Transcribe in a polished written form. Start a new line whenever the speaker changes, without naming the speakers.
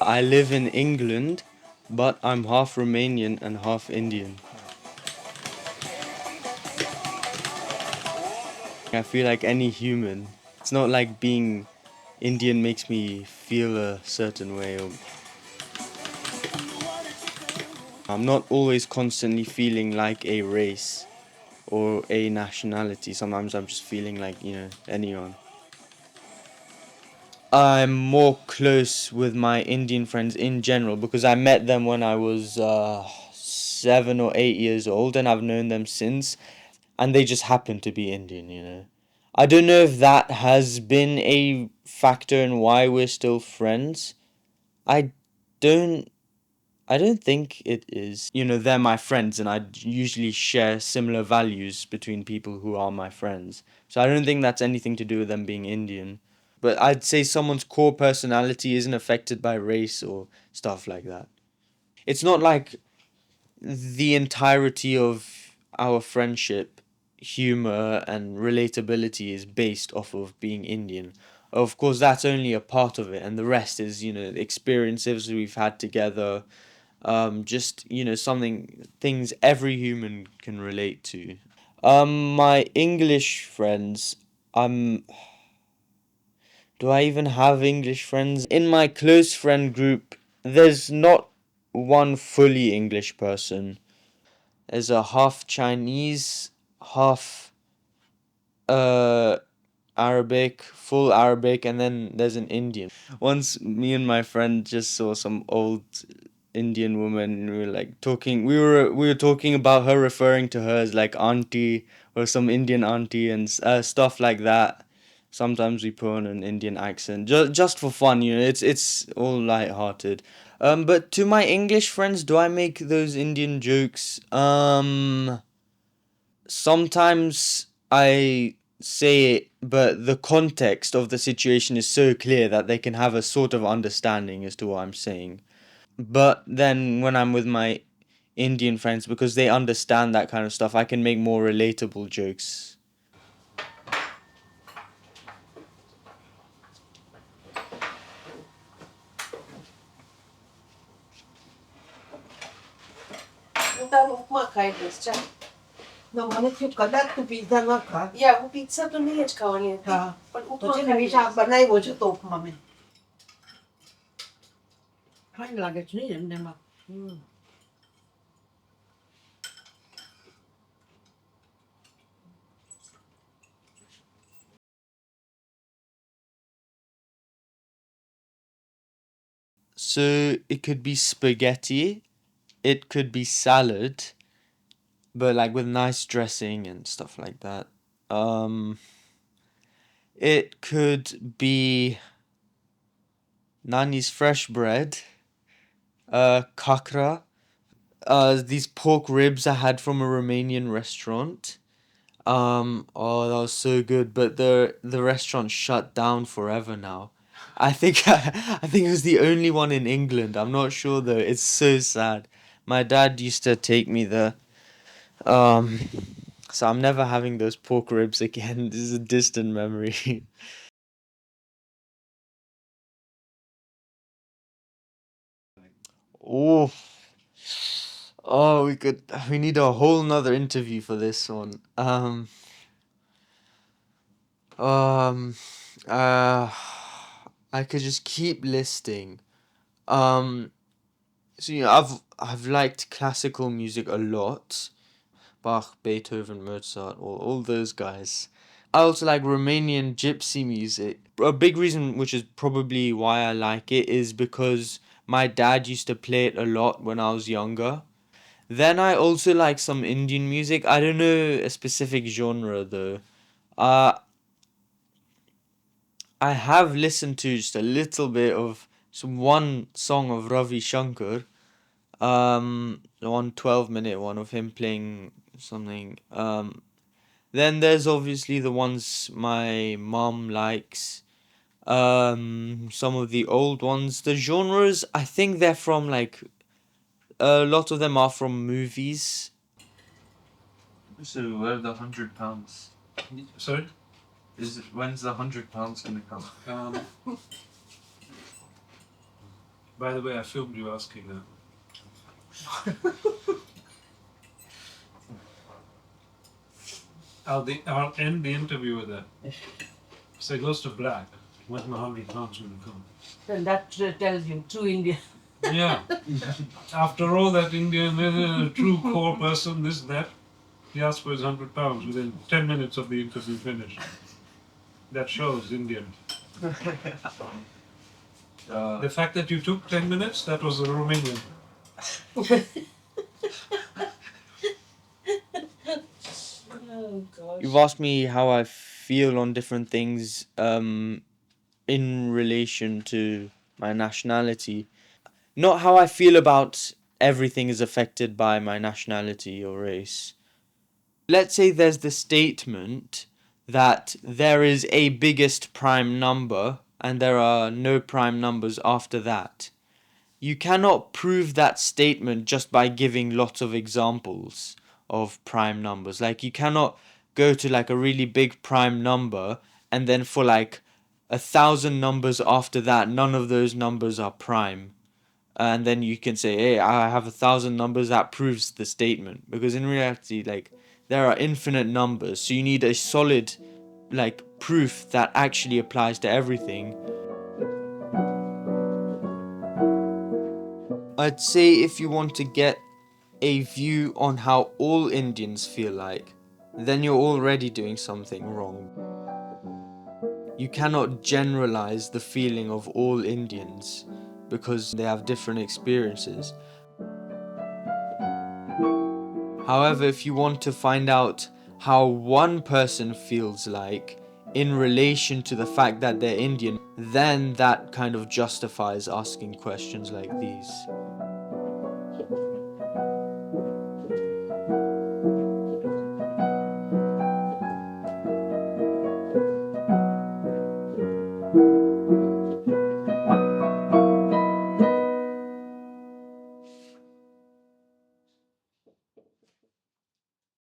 I live in England, but I'm half Romanian and half Indian. I feel like any human. It's not like being Indian makes me feel a certain way. I'm not always constantly feeling like a race or a nationality. Sometimes I'm just feeling like, anyone. I'm more close with my Indian friends in general because I met them when I was 7 or 8 years old, and I've known them since, and they just happen to be Indian. I don't know if that has been a factor in why we're still friends. I don't I don't think it is. They're my friends, and I usually share similar values between people who are my friends. So I don't think that's anything to do with them being Indian. But I'd say someone's core personality isn't affected by race or stuff like that. It's not like the entirety of our friendship, humor, and relatability is based off of being Indian. Of course, that's only a part of it, and the rest is, the experiences we've had together, just things every human can relate to. My English friends, um, do I even have English friends? In my close friend group, there's not one fully English person. There's a half Chinese, half uh Arabic, full Arabic, and then there's an Indian. Once me and my friend just saw some old Indian woman, and we were like talking. We were talking about her, referring to her as like auntie or some Indian auntie and stuff like that. Sometimes we put on an Indian accent just for fun. It's all light-hearted. But to my English friends, do I make those Indian jokes? Sometimes I say it, but the context of the situation is so clear that they can have a sort of understanding as to what I'm saying. But then when I'm with my Indian friends, because they understand that kind of stuff, I can make more relatable jokes.
No, ma ne più cadetto pizza na ka.
Ja, pizza to nie jest konie.
Ha.
Pan
To ci ne mi sa ba nai wo chu to ma me. Hai la ge chni ne ma.
So it could be spaghetti, it could be salad, but like with nice dressing and stuff like that. Um, it could be Nani's fresh bread, kakra, these pork ribs I had from a Romanian restaurant. Oh, that was so good, but the restaurant shut down forever now. I think I think it was the only one in England. I'm not sure though. It's so sad. My dad used to take me there. Um, so I'm never having those pork ribs again. This is a distant memory. Oh, we need a whole nother interview for this one. Um, uh, I could just keep listing. Um, so I've liked classical music a lot. Bach, Beethoven, Mozart, all those guys. I also like Romanian gypsy music. A big reason, which is probably why I like it, is because my dad used to play it a lot when I was younger. Then I also like some Indian music. I don't know a specific genre though. Uh, I have listened to just a little bit of some one song of Ravi Shankar. The 1 12 minute one of him playing something. Then there's obviously the ones my mom likes. Some of the old ones. The genres, I think they're from like a lot of them are from movies. So where are the £100?
Sorry?
When's the £100 gonna come?
By the way, I filmed you asking that. I'll end the interview with that. So it goes to black when Mohammed Khan's going to come.
And that tells you, true Indian.
Yeah. After all, that Indian is a true core person, this, that. He asked for his £100 within 10 minutes of the interview finished. That shows Indian. The fact that you took 10 minutes, that was a Romanian.
Oh, gosh.
You've asked me how I feel on different things in relation to my nationality. Not how I feel about everything is affected by my nationality or race. Let's say there's the statement that there is a biggest prime number and there are no prime numbers after that. You cannot prove that statement just by giving lots of examples of prime numbers. Like, you cannot go to like a really big prime number and then for like 1,000 numbers after that, none of those numbers are prime. And then you can say, hey, I have 1,000 numbers, that proves the statement. Because in reality, like, there are infinite numbers, so you need a solid like proof that actually applies to everything. I'd say if you want to get a view on how all Indians feel like, then you're already doing something wrong. You cannot generalize the feeling of all Indians because they have different experiences. However, if you want to find out how one person feels like in relation to the fact that they're Indian, then that kind of justifies asking questions like these.